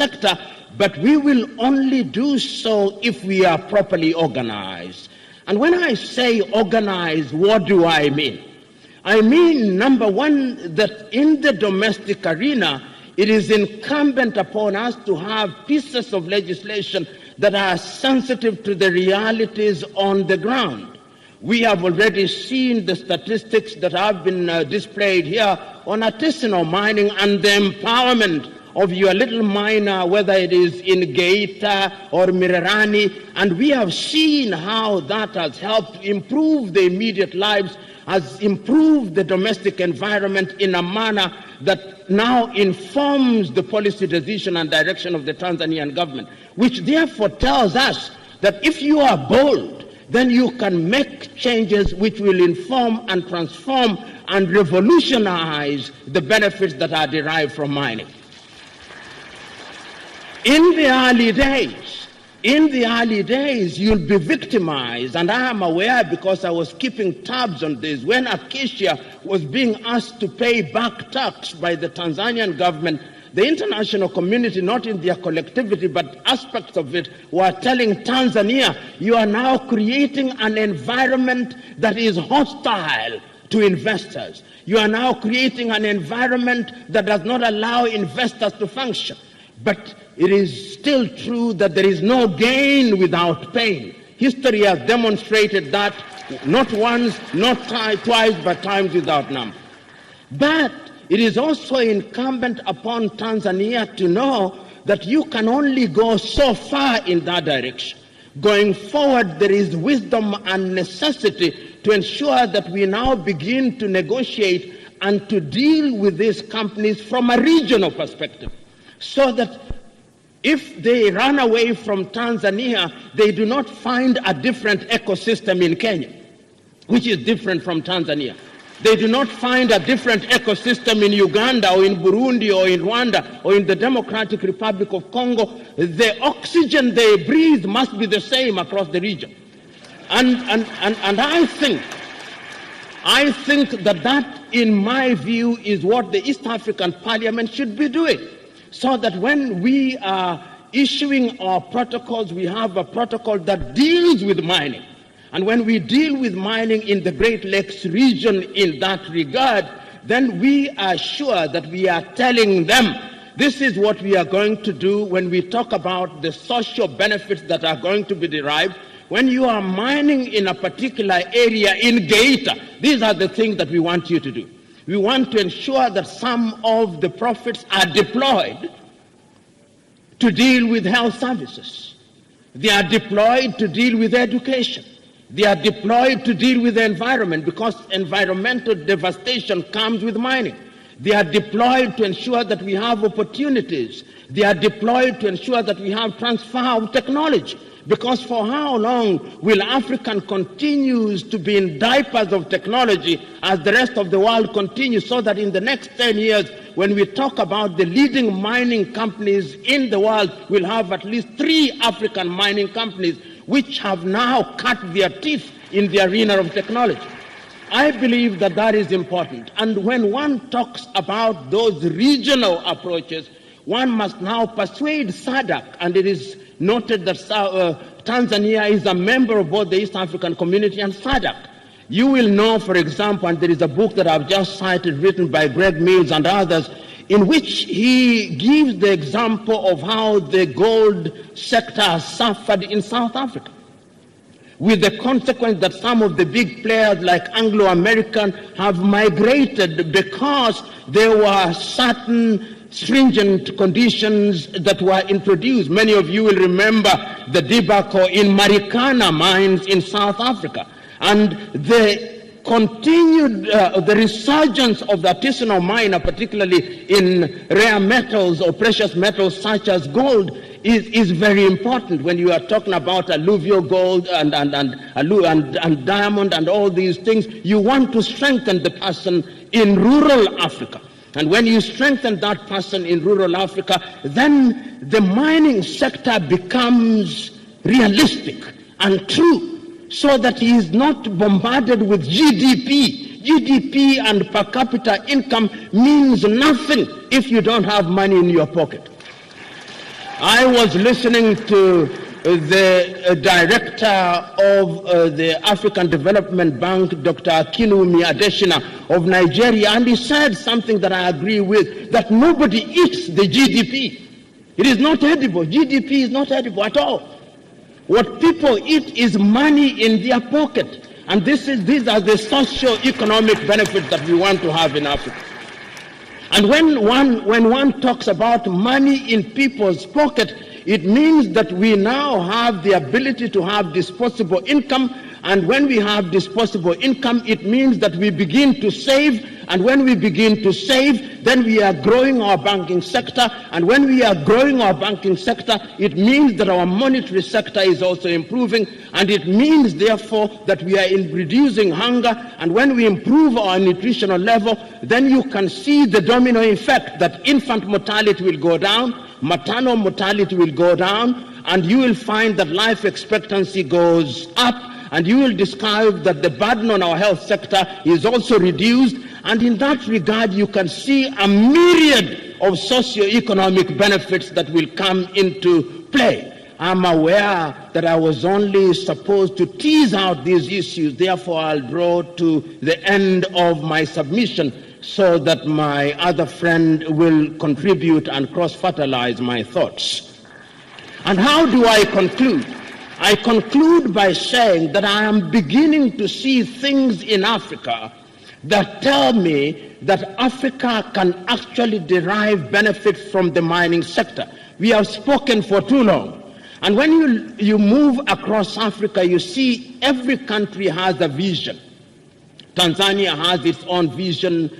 sector, but we will only do so if we are properly organized. And when I say organized, what do I mean? I mean, number one, that in the domestic arena, it is incumbent upon us to have pieces of legislation that are sensitive to the realities on the ground. We have already seen the statistics that have been displayed here on artisanal mining and the empowerment of your little miner, whether it is in Geita or Mirerani, and we have seen how that has helped improve the immediate lives, has improved the domestic environment in a manner that now informs the policy decision and direction of the Tanzanian government, which therefore tells us that if you are bold, then you can make changes which will inform and transform and revolutionize the benefits that are derived from mining. In the early days, you'll be victimized, and I am aware because I was keeping tabs on this. When Acacia was being asked to pay back tax by the Tanzanian government, the international community, not in their collectivity, but aspects of it, were telling Tanzania, you are now creating an environment that is hostile to investors. You are now creating an environment that does not allow investors to function. But it is still true that there is no gain without pain. History has demonstrated that not once, not twice, but times without number. But it is also incumbent upon Tanzania to know that you can only go so far in that direction. Going forward, there is wisdom and necessity to ensure that we now begin to negotiate and to deal with these companies from a regional perspective, so that if they run away from Tanzania, they do not find a different ecosystem in Kenya, which is different from Tanzania. They do not find a different ecosystem in Uganda or in Burundi or in Rwanda or in the Democratic Republic of Congo. The oxygen they breathe must be the same across the region. And I think that, in my view, is what the East African Parliament should be doing, so that when we are issuing our protocols, we have a protocol that deals with mining. And when we deal with mining in the Great Lakes region in that regard, then we are sure that we are telling them this is what we are going to do when we talk about the social benefits that are going to be derived. When you are mining in a particular area in Geita, these are the things that we want you to do. We want to ensure that some of the profits are deployed to deal with health services. They are deployed to deal with education. They are deployed to deal with the environment, because environmental devastation comes with mining. They are deployed to ensure that we have opportunities. They are deployed to ensure that we have transfer of technology. Because for how long will Africa continue to be in diapers of technology as the rest of the world continues, so that in the next 10 years, when we talk about the leading mining companies in the world, we'll have at least 3 African mining companies which have now cut their teeth in the arena of technology. I believe that that is important. And when one talks about those regional approaches, one must now persuade SADC, and it is noted that Tanzania is a member of both the East African Community and SADC. You will know, for example, and there is a book that I've just cited written by Greg Mills and others, in which he gives the example of how the gold sector has suffered in South Africa, with the consequence that some of the big players like Anglo-American have migrated because there were certain stringent conditions that were introduced. Many of you will remember the debacle in Marikana mines in South Africa, and the continued the resurgence of the artisanal miner, particularly in rare metals or precious metals such as gold, is very important when you are talking about alluvial gold and diamond and all these things. You want to strengthen the person in rural Africa. And when you strengthen that person in rural Africa, then the mining sector becomes realistic and true, so that he is not bombarded with GDP. GDP and per capita income means nothing if you don't have money in your pocket. I was listening to the director of the African Development Bank, Dr. Akinwumi Adesina of Nigeria, and he said something that I agree with, that nobody eats the GDP. It is not edible. GDP is not edible at all. What people eat is money in their pocket. And these are the socio-economic benefits that we want to have in Africa. And when one talks about money in people's pocket, it means that we now have the ability to have disposable income. And when we have disposable income, it means that we begin to save. And when we begin to save, then we are growing our banking sector. And when we are growing our banking sector, it means that our monetary sector is also improving. And it means, therefore, that we are reducing hunger. And when we improve our nutritional level, then you can see the domino effect, that infant mortality will go down, maternal mortality will go down, and you will find that life expectancy goes up, and you will discover that the burden on our health sector is also reduced. And in that regard, you can see a myriad of socio-economic benefits that will come into play. I'm aware that I was only supposed to tease out these issues, therefore I'll draw to the end of my submission so that my other friend will contribute and cross-fertilize my thoughts. And how do I conclude? I conclude by saying that I am beginning to see things in Africa that tell me that Africa can actually derive benefit from the mining sector. We have spoken for too long. And when you move across Africa, you see every country has a vision. Tanzania has its own vision.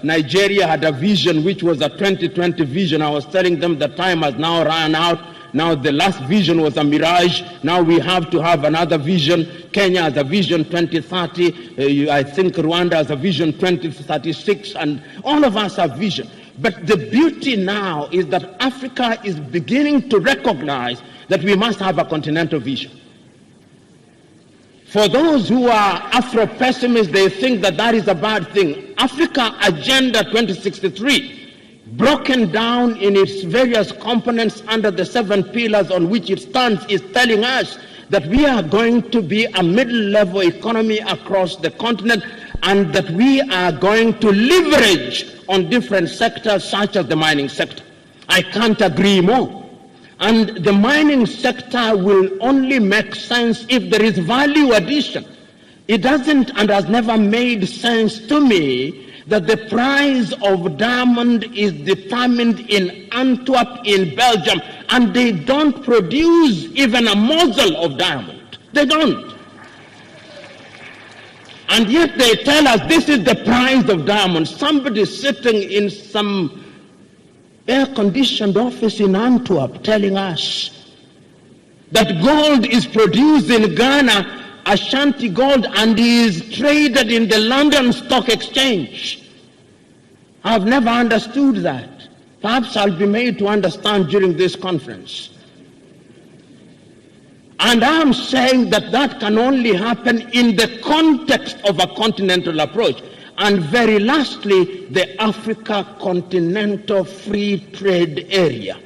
Nigeria had a vision which was a 2020 vision. I was telling them the time has now run out. Now the last vision was a mirage. Now we have to have another vision. Kenya has a vision 2030. I think Rwanda has a vision 2036. And all of us have vision. But the beauty now is that Africa is beginning to recognize that we must have a continental vision. For those who are Afro-pessimists, they think that that is a bad thing. Africa Agenda 2063, broken down in its various components under the 7 pillars on which it stands, is telling us that we are going to be a middle-level economy across the continent, and that we are going to leverage on different sectors such as the mining sector. I can't agree more. And the mining sector will only make sense if there is value addition. It doesn't and has never made sense to me that the price of diamond is determined in Antwerp in Belgium, and they don't produce even a morsel of diamond. They don't. And yet they tell us this is the price of diamond. Somebody sitting in some air-conditioned office in Antwerp telling us that gold is produced in Ghana, Ashanti gold, and is traded in the London Stock Exchange. I've never understood that. Perhaps I'll be made to understand during this conference. And I'm saying that that can only happen in the context of a continental approach. And very lastly, the Africa Continental Free Trade Area.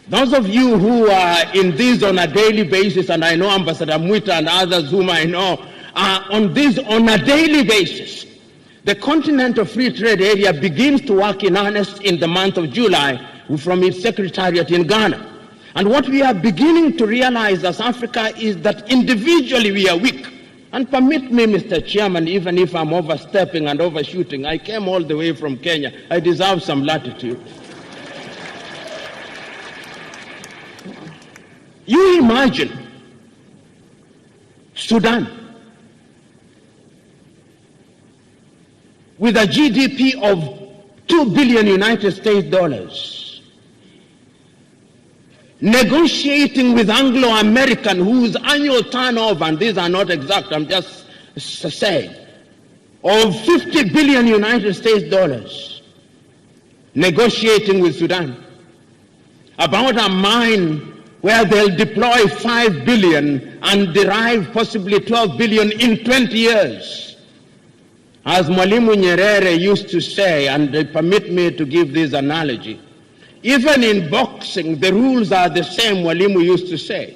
Those of you who are in this on a daily basis, and I know Ambassador Mwita and others whom I know are on this on a daily basis, the Continental Free Trade Area begins to work in earnest in the month of July from its secretariat in Ghana. And what we are beginning to realize as Africa is that individually we are weak. And permit me, Mr. Chairman, even if I'm overstepping and overshooting, I came all the way from Kenya. I deserve some latitude. You imagine Sudan with a GDP of $2 billion United States dollars, negotiating with Anglo-American whose annual turnover, and these are not exact, I'm just saying, of $50 billion United States dollars, negotiating with Sudan about a mine where they'll deploy $5 billion and derive possibly $12 billion in 20 years. As Mwalimu Nyerere used to say, and permit me to give this analogy, Even in boxing, the rules are the same, Walimu used to say.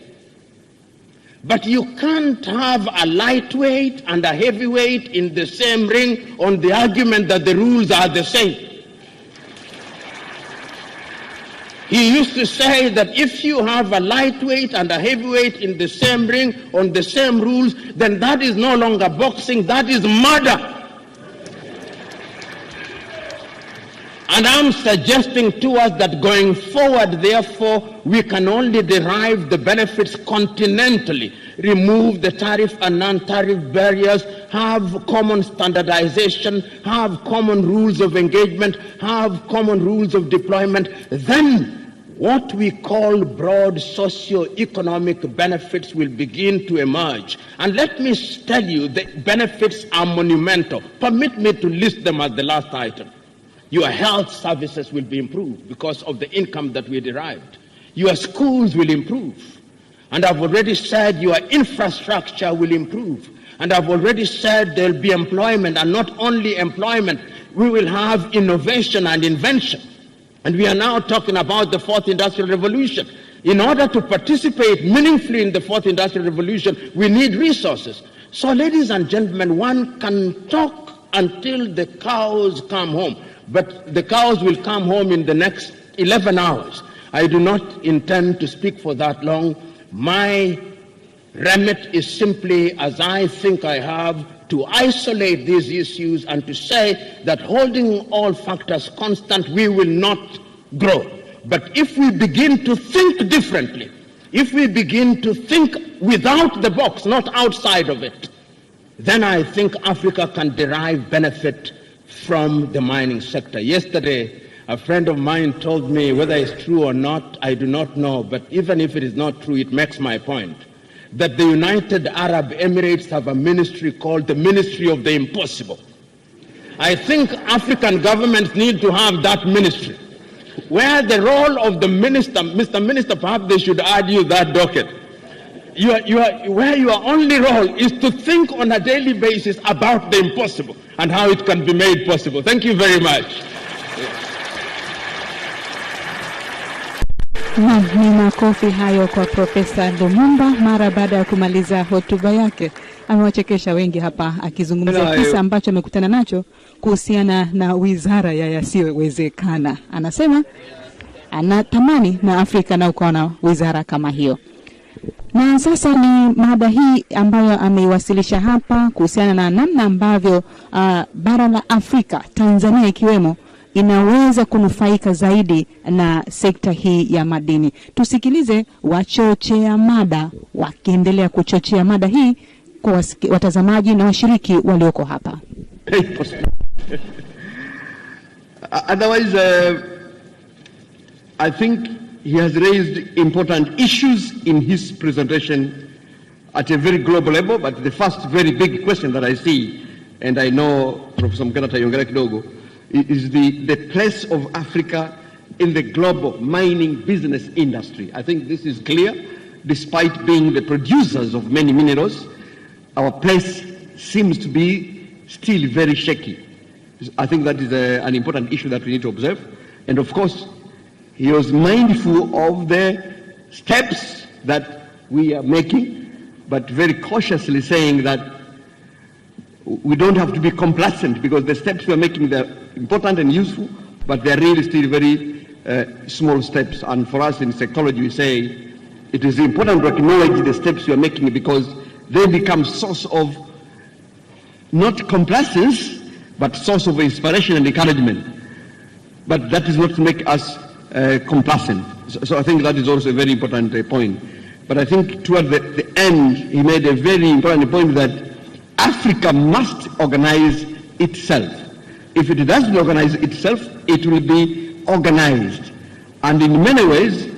But you can't have a lightweight and a heavyweight in the same ring on the argument that the rules are the same. He used to say that if you have a lightweight and a heavyweight in the same ring on the same rules, then that is no longer boxing, that is murder. And I'm suggesting to us that going forward, therefore, we can only derive the benefits continentally, remove the tariff and non-tariff barriers, have common standardization, have common rules of engagement, have common rules of deployment. Then what we call broad socio-economic benefits will begin to emerge. And let me tell you, the benefits are monumental. Permit me to list them as the last item. Your health services will be improved because of the income that we derived. Your schools will improve. And I've already said your infrastructure will improve. And I've already said there'll be employment, and not only employment, we will have innovation and invention. And we are now talking about the fourth industrial revolution. In order to participate meaningfully in the fourth industrial revolution, we need resources. So, ladies and gentlemen, one can talk until the cows come home. But the cows will come home in the next 11 hours. I do not intend to speak for that long. My remit is simply, as I think I have, to isolate these issues and to say that holding all factors constant, we will not grow. But if we begin to think differently, if we begin to think without the box, not outside of it, then I think Africa can derive benefit from the mining sector. Yesterday, a friend of mine told me, whether it's true or not, I do not know, but even if it is not true, it makes my point, that the United Arab Emirates have a ministry called the Ministry of the Impossible. I think African governments need to have that ministry, where the role of the minister, Mr. Minister, perhaps they should add you that docket, where your only role is to think on a daily basis about the impossible and how it can be made possible. Thank you very much. Ni makofi hayo kwa Profesa Lumumba mara baada ya kumaliza hotuba yake. Amewachekesha wengi hapa akizungumzia kisa ambacho amekutana nacho kuhusiana na wizara ya yasiyowezekana. Anasema anatamani na Afrika na uko na wizara kama hiyo. Na sasa ni mada hii ambayo ameiwasilisha hapa kuhusiana na namna ambavyo bara la Afrika, Tanzania ikiwemo, inaweza kunufaika zaidi na sekta hii ya madini. Tusikilize wachochea mada wakiendelea kuchochea mada hii kwa watazamaji na washiriki walioko hapa. Otherwise, I think he has raised important issues in his presentation at a very global level, but the first very big question that I see, and I know Professor Mkutano yongera kidogo, is the place of Africa in the global mining business industry. I think this is clear. Despite being the producers of many minerals, our place seems to be still very shaky. I think that is an important issue that we need to observe. And of course, he was mindful of the steps that we are making, but very cautiously saying that we don't have to be complacent, because the steps we are making, they're important and useful, but they're really still very small steps. And for us in psychology, we say it is important to acknowledge the steps we are making, because they become source of not complacence, but source of inspiration and encouragement. But that is not to make us complacent. So I think that is also a very important point. But I think toward the end, he made a very important point that Africa must organize itself. If it doesn't organize itself, it will be organized. And in many ways,